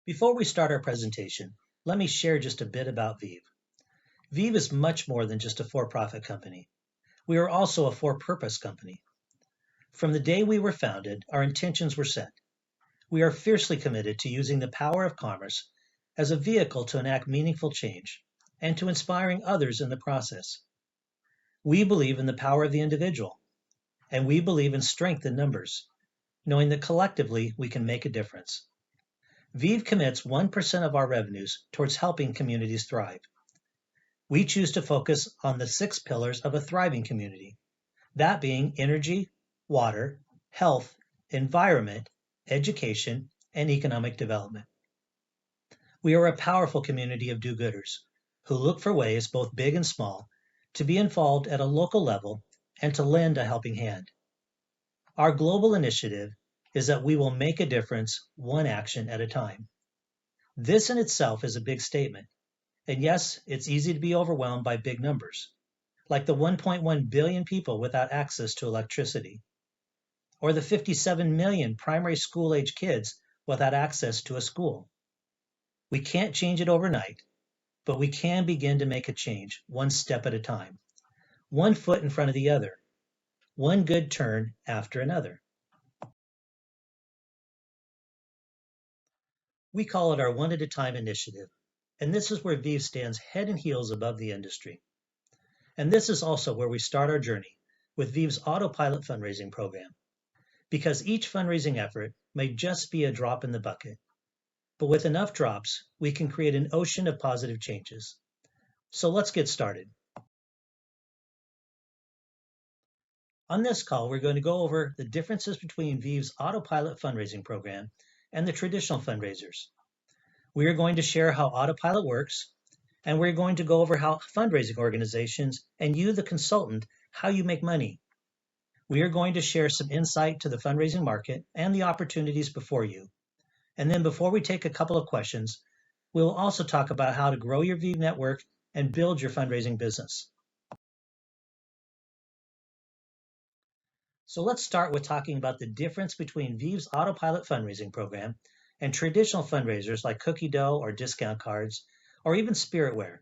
Before we start our presentation, let me share just a bit about VIV. VIV is much more than just a for-profit company. We are also a for-purpose company. From the day we were founded, our intentions were set. We are fiercely committed to using the power of commerce as a vehicle to enact meaningful change and to inspiring others in the process. We believe in the power of the individual, and we believe in strength in numbers, knowing that collectively we can make a difference. VIV commits 1% of our revenues towards helping communities thrive. We choose to focus on the 6 pillars of a thriving community, that being energy, water, health, environment, education, and economic development. We are a powerful community of do-gooders who look for ways, both big and small, to be involved at a local level and to lend a helping hand. Our global initiative is that we will make a difference one action at a time. This in itself is a big statement. And yes, it's easy to be overwhelmed by big numbers, like the 1.1 billion people without access to electricity, or the 57 million primary school-age kids without access to a school. We can't change it overnight, but we can begin to make a change one step at a time, one foot in front of the other, one good turn after another. We call it our one at a time initiative, and this is where VIV stands head and heels above the industry. And this is also where we start our journey with VIV's AUTOPILOT fundraising program, because each fundraising effort may just be a drop in the bucket, but with enough drops, we can create an ocean of positive changes. So let's get started. On this call, we're going to go over the differences between VIV's AUTOPILOT fundraising program and the traditional fundraisers. We are going to share how AUTOPILOT works, and we're going to go over how fundraising organizations and you, the consultant, how you make money. We are going to share some insight to the fundraising market and the opportunities before you. And then before we take a couple of questions, we'll also talk about how to grow your VIV network and build your fundraising business. So let's start with talking about the difference between VIV's AUTOPILOT fundraising program and traditional fundraisers like cookie dough or discount cards, or even spiritware.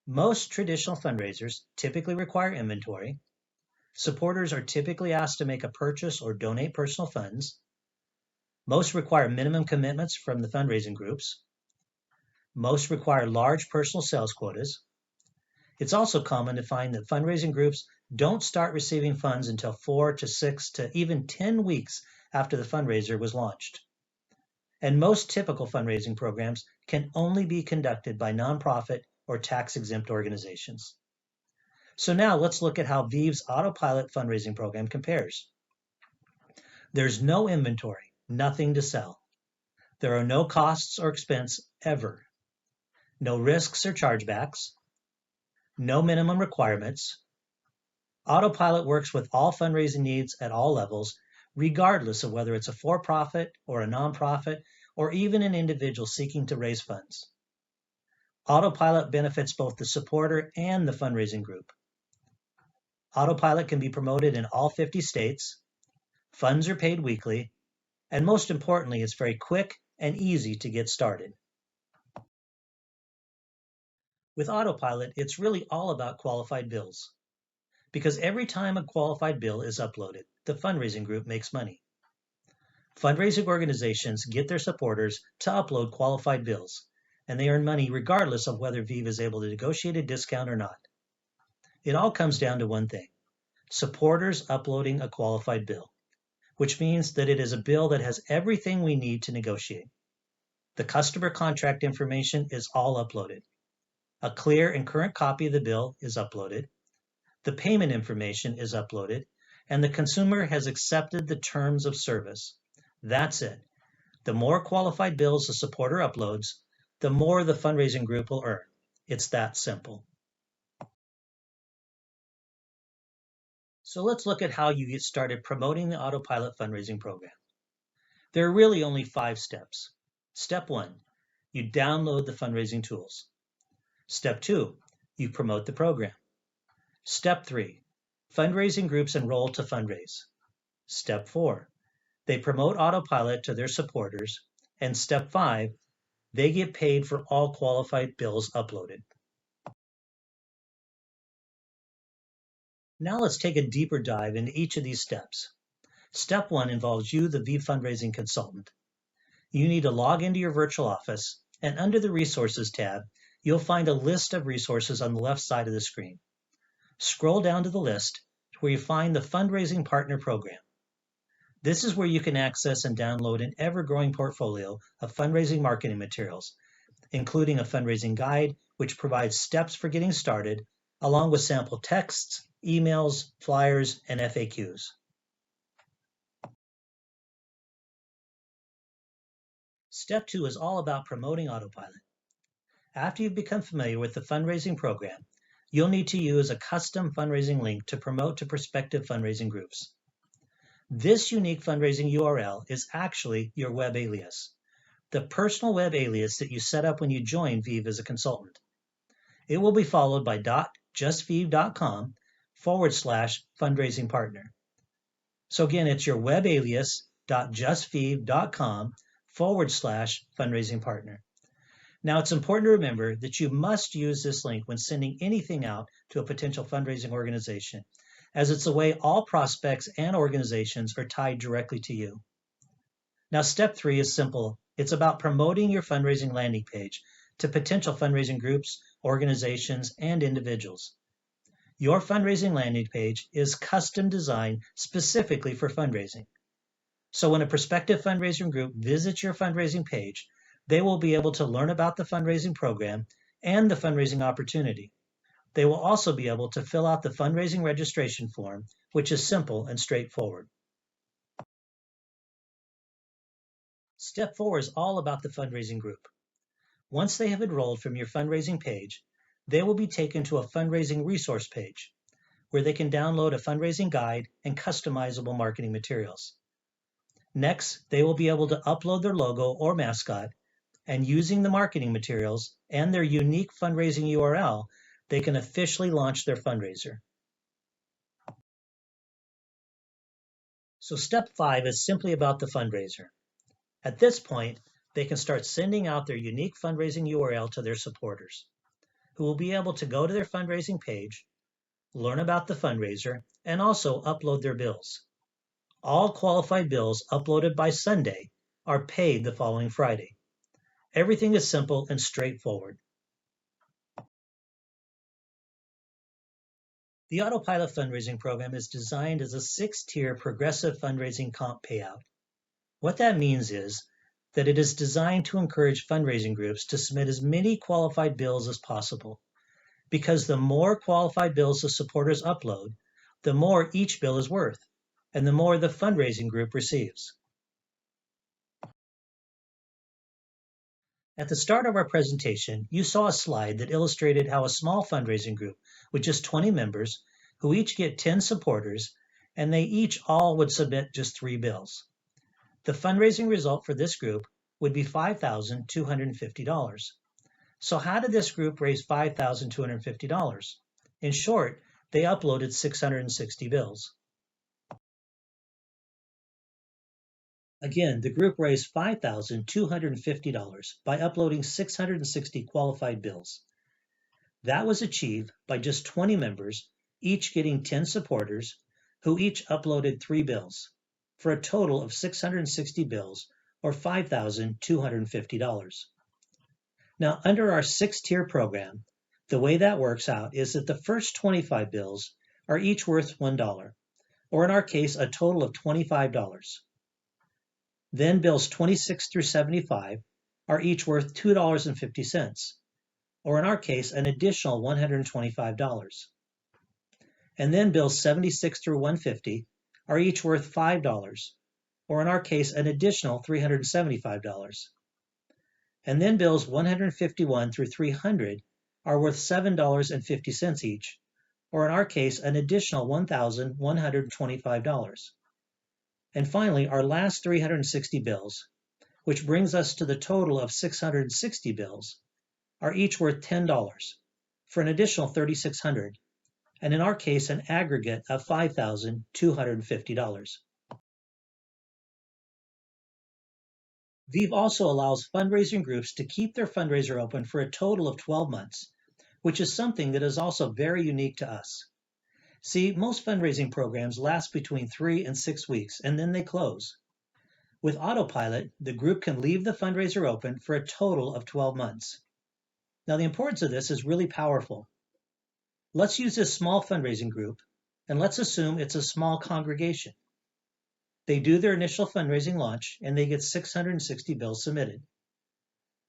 Most traditional fundraisers typically require inventory. Supporters are typically asked to make a purchase or donate personal funds. Most require minimum commitments from the fundraising groups. Most require large personal sales quotas. It's also common to find that fundraising groups don't start receiving funds until 4 to 6 to even 10 weeks after the fundraiser was launched. And most typical fundraising programs can only be conducted by nonprofit or tax-exempt organizations. So now let's look at how VIV's AUTOPILOT fundraising program compares. There's no inventory, nothing to sell. There are no costs or expense ever. No risks or chargebacks. No minimum requirements. AUTOPILOT works with all fundraising needs at all levels, regardless of whether it's a for-profit or a nonprofit or even an individual seeking to raise funds. AUTOPILOT benefits both the supporter and the fundraising group. AUTOPILOT can be promoted in all 50 states. Funds are paid weekly, and most importantly, it's very quick and easy to get started. With AUTOPILOT, it's really all about qualified bills, because every time a qualified bill is uploaded, the fundraising group makes money. Fundraising organizations get their supporters to upload qualified bills, and they earn money regardless of whether VIV is able to negotiate a discount or not. It all comes down to one thing: supporters uploading a qualified bill, which means that it is a bill that has everything we need to negotiate. The customer contract information is all uploaded. A clear and current copy of the bill is uploaded. The payment information is uploaded, and the consumer has accepted the terms of service. That's it. The more qualified bills the supporter uploads, the more the fundraising group will earn. It's that simple. So let's look at how you get started promoting the AUTOPILOT fundraising program. There are really only 5 steps. Step 1, you download the fundraising tools. Step 2, you promote the program. Step 3, fundraising groups enroll to fundraise. Step 4, they promote AUTOPILOT to their supporters. And step 5, They get paid for all qualified bills uploaded. Now let's take a deeper dive into each of these steps. Step 1 involves you, the ViV fundraising consultant. You need to log into your virtual office, and under the Resources tab, you'll find a list of resources on the left side of the screen. Scroll down to the list where you find the Fundraising Partner Program. This is where you can access and download an ever-growing portfolio of fundraising marketing materials, including a fundraising guide, which provides steps for getting started, along with sample texts, emails, flyers, and FAQs. Step 2 is all about promoting Autopilot. After you've become familiar with the fundraising program, you'll need to use a custom fundraising link to promote to prospective fundraising groups. This unique fundraising URL is actually your web alias, the personal web alias that you set up when you join ViV as a consultant. It will be followed by .justviv.com/fundraising partner. So again, it's your web alias .justviv.com/fundraising partner. Now, it's important to remember that you must use this link when sending anything out to a potential fundraising organization, as it's the way all prospects and organizations are tied directly to you. Now, step 3 is simple. It's about promoting your fundraising landing page to potential fundraising groups, organizations, and individuals. Your fundraising landing page is custom designed specifically for fundraising. So when a prospective fundraising group visits your fundraising page, they will be able to learn about the fundraising program and the fundraising opportunity. They will also be able to fill out the fundraising registration form, which is simple and straightforward. Step 4 is all about the fundraising group. Once they have enrolled from your fundraising page, they will be taken to a fundraising resource page where they can download a fundraising guide and customizable marketing materials. Next, they will be able to upload their logo or mascot, and using the marketing materials and their unique fundraising URL, they can officially launch their fundraiser. So step 5 is simply about the fundraiser. At this point, they can start sending out their unique fundraising URL to their supporters, who will be able to go to their fundraising page, learn about the fundraiser, and also upload their bills. All qualified bills uploaded by Sunday are paid the following Friday. Everything is simple and straightforward. The Autopilot fundraising program is designed as a 6-tier progressive fundraising comp payout. What that means is that it is designed to encourage fundraising groups to submit as many qualified bills as possible, because the more qualified bills the supporters upload, the more each bill is worth, and the more the fundraising group receives. At the start of our presentation, you saw a slide that illustrated how a small fundraising group with just 20 members, who each get 10 supporters, and they each all would submit just 3 bills. The fundraising result for this group would be $5,250. So how did this group raise $5,250? In short, they uploaded 660 bills. Again, the group raised $5,250 by uploading 660 qualified bills. That was achieved by just 20 members, each getting 10 supporters, who each uploaded 3 bills, for a total of 660 bills, or $5,250. Now, under our 6-tier program, the way that works out is that the first 25 bills are each worth $1, or in our case, a total of $25. Then bills 26 through 75 are each worth $2.50, or in our case, an additional $125. And then bills 76 through 150 are each worth $5, or in our case, an additional $375. And then bills 151 through 300 are worth $7.50 each, or in our case, an additional $1,125. And finally, our last 360 bills, which brings us to the total of 660 bills, are each worth $10 for an additional $3,600, and in our case, an aggregate of $5,250. VIV also allows fundraising groups to keep their fundraiser open for a total of 12 months, which is something that is also very unique to us. See, most fundraising programs last between 3 and 6 weeks, and then they close. With AUTOPILOT, the group can leave the fundraiser open for a total of 12 months. Now, the importance of this is really powerful. Let's use this small fundraising group, and let's assume it's a small congregation. They do their initial fundraising launch, and they get 660 bills submitted.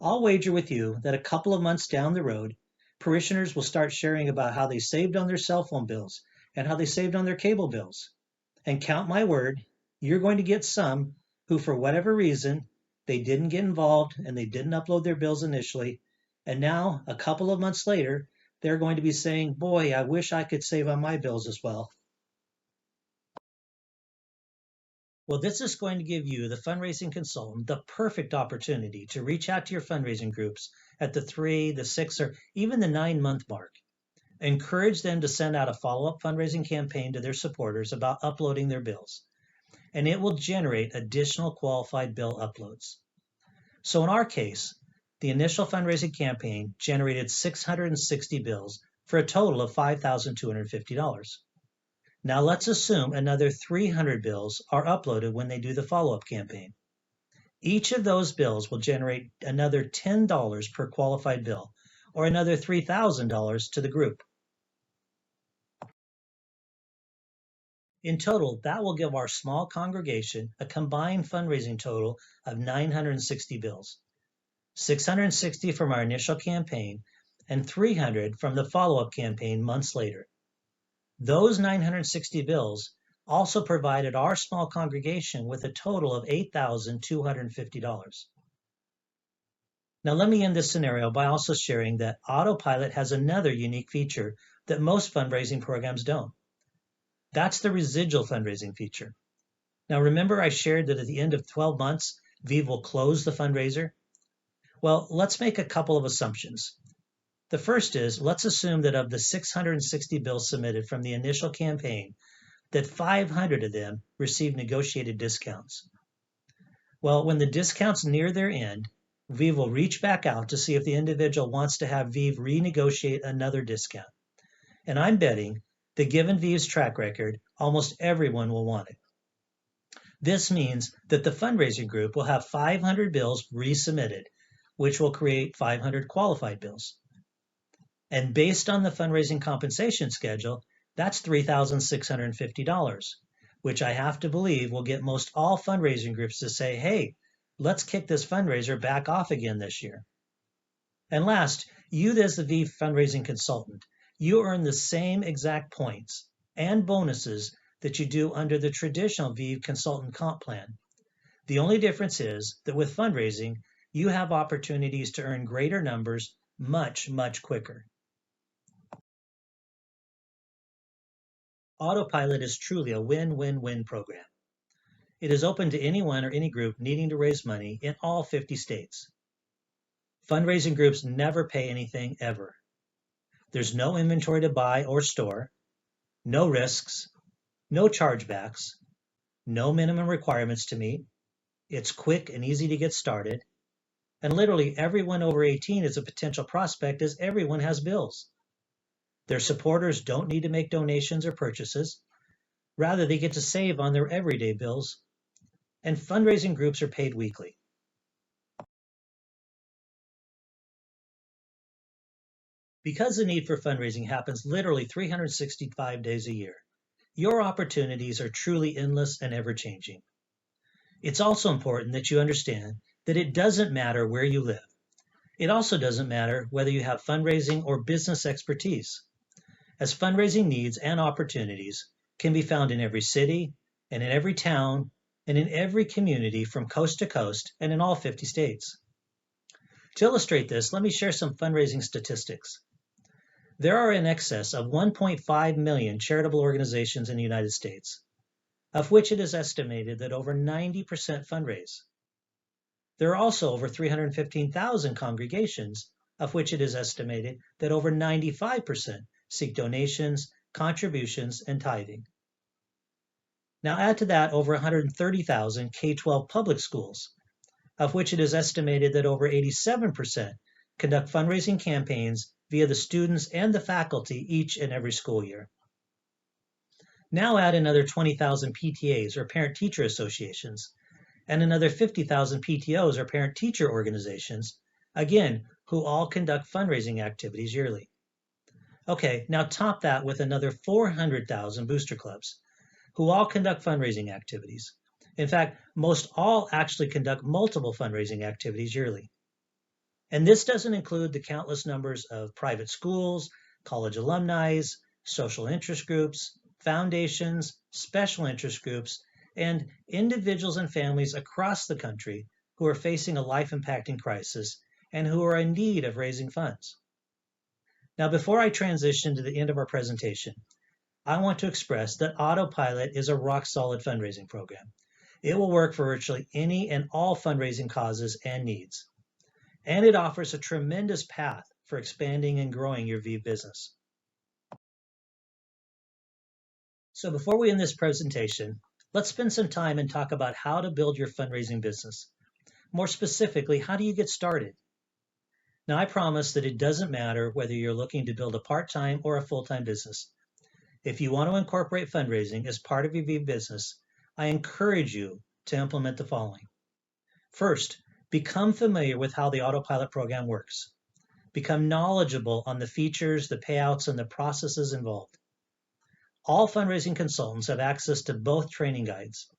I'll wager with you that a couple of months down the road, parishioners will start sharing about how they saved on their cell phone bills and how they saved on their cable bills. And count my word, you're going to get some who, for whatever reason, they didn't get involved and they didn't upload their bills initially. And now, a couple of months later, they're going to be saying, boy, I wish I could save on my bills as well. Well, this is going to give you, the fundraising consultant, the perfect opportunity to reach out to your fundraising groups at the 3, the 6, or even the 9-month mark. Encourage them to send out a follow-up fundraising campaign to their supporters about uploading their bills, and it will generate additional qualified bill uploads. So in our case, the initial fundraising campaign generated 660 bills for a total of $5,250. Now let's assume another 300 bills are uploaded when they do the follow-up campaign. Each of those bills will generate another $10 per qualified bill, or another $3,000 to the group. In total, that will give our small congregation a combined fundraising total of 960 bills, 660 from our initial campaign and 300 from the follow-up campaign months later. Those 960 bills also provided our small congregation with a total of $8,250. Now let me end this scenario by also sharing that AUTOPILOT has another unique feature that most fundraising programs don't. That's the residual fundraising feature. Now remember I shared that at the end of 12 months, VIV will close the fundraiser? Well, let's make a couple of assumptions. The first is, let's assume that of the 660 bills submitted from the initial campaign, that 500 of them received negotiated discounts. Well, when the discounts near their end, VIV will reach back out to see if the individual wants to have VIV renegotiate another discount. And I'm betting that given VIV's track record, almost everyone will want it. This means that the fundraising group will have 500 bills resubmitted, which will create 500 qualified bills. And based on the fundraising compensation schedule, that's $3,650, which I have to believe will get most all fundraising groups to say, hey, let's kick this fundraiser back off again this year. And last, you as the VIV fundraising consultant, you earn the same exact points and bonuses that you do under the traditional VIV consultant comp plan. The only difference is that with fundraising, you have opportunities to earn greater numbers much, much quicker. AUTOPILOT is truly a win-win-win program. It is open to anyone or any group needing to raise money in all 50 states. Fundraising groups never pay anything ever. There's no inventory to buy or store, no risks, no chargebacks, no minimum requirements to meet. It's quick and easy to get started. And literally everyone over 18 is a potential prospect as everyone has bills. Their supporters don't need to make donations or purchases. Rather, they get to save on their everyday bills. And fundraising groups are paid weekly. Because the need for fundraising happens literally 365 days a year, your opportunities are truly endless and ever-changing. It's also important that you understand that it doesn't matter where you live. It also doesn't matter whether you have fundraising or business expertise, as fundraising needs and opportunities can be found in every city and in every town and in every community from coast to coast and in all 50 states. To illustrate this, let me share some fundraising statistics. There are in excess of 1.5 million charitable organizations in the United States, of which it is estimated that over 90% fundraise. There are also over 315,000 congregations, of which it is estimated that over 95% seek donations, contributions, and tithing. Now add to that over 130,000 K-12 public schools, of which it is estimated that over 87% conduct fundraising campaigns via the students and the faculty each and every school year. Now add another 20,000 PTAs or parent-teacher associations, and another 50,000 PTOs or parent-teacher organizations, again, who all conduct fundraising activities yearly. Okay, now top that with another 400,000 booster clubs, who all conduct fundraising activities. In fact, most all actually conduct multiple fundraising activities yearly. And this doesn't include the countless numbers of private schools, college alumni, social interest groups, foundations, special interest groups, and individuals and families across the country who are facing a life-impacting crisis and who are in need of raising funds. Now, before I transition to the end of our presentation, I want to express that AUTOPILOT is a rock-solid fundraising program. It will work for virtually any and all fundraising causes and needs. And it offers a tremendous path for expanding and growing your ViV business. So before we end this presentation, let's spend some time and talk about how to build your fundraising business. More specifically, how do you get started? Now, I promise that it doesn't matter whether you're looking to build a part-time or a full-time business. If you want to incorporate fundraising as part of your ViV business, I encourage you to implement the following. First, become familiar with how the AUTOPILOT program works. Become knowledgeable on the features, the payouts, and the processes involved. All fundraising consultants have access to both training guides.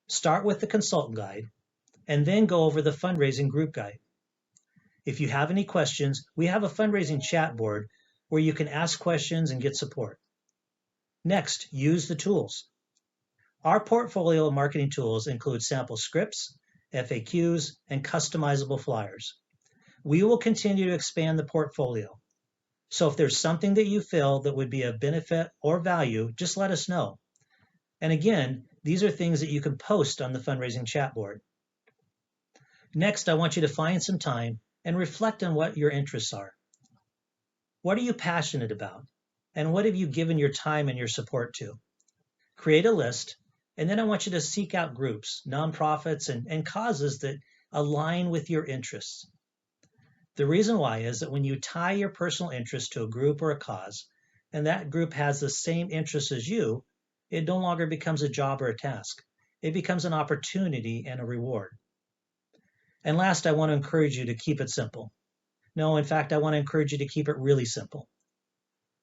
Start with the consultant guide, and then go over the fundraising group guide. If you have any questions, we have a fundraising chat board where you can ask questions and get support. Next, use the tools. Our portfolio of marketing tools include sample scripts, FAQs, and customizable flyers. We will continue to expand the portfolio. So if there's something that you feel that would be of benefit or value, just let us know. And again, these are things that you can post on the fundraising chat board. Next, I want you to find some time and reflect on what your interests are. What are you passionate about? And what have you given your time and your support to? Create a list, and then I want you to seek out groups, nonprofits, and causes that align with your interests. The reason why is that when you tie your personal interest to a group or a cause, and that group has the same interests as you, it no longer becomes a job or a task. It becomes an opportunity and a reward. And last, I want to encourage you to keep it simple. No, in fact, I want to encourage you to keep it really simple.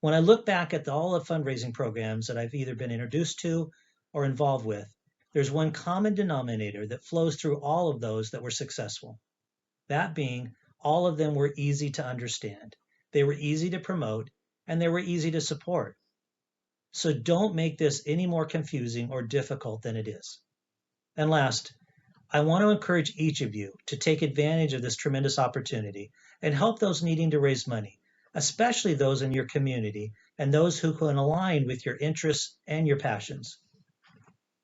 When I look back at all the fundraising programs that I've either been introduced to or involved with, there's one common denominator that flows through all of those that were successful. That being, all of them were easy to understand. They were easy to promote, and they were easy to support. So don't make this any more confusing or difficult than it is. And last, I want to encourage each of you to take advantage of this tremendous opportunity and help those needing to raise money, especially those in your community and those who can align with your interests and your passions.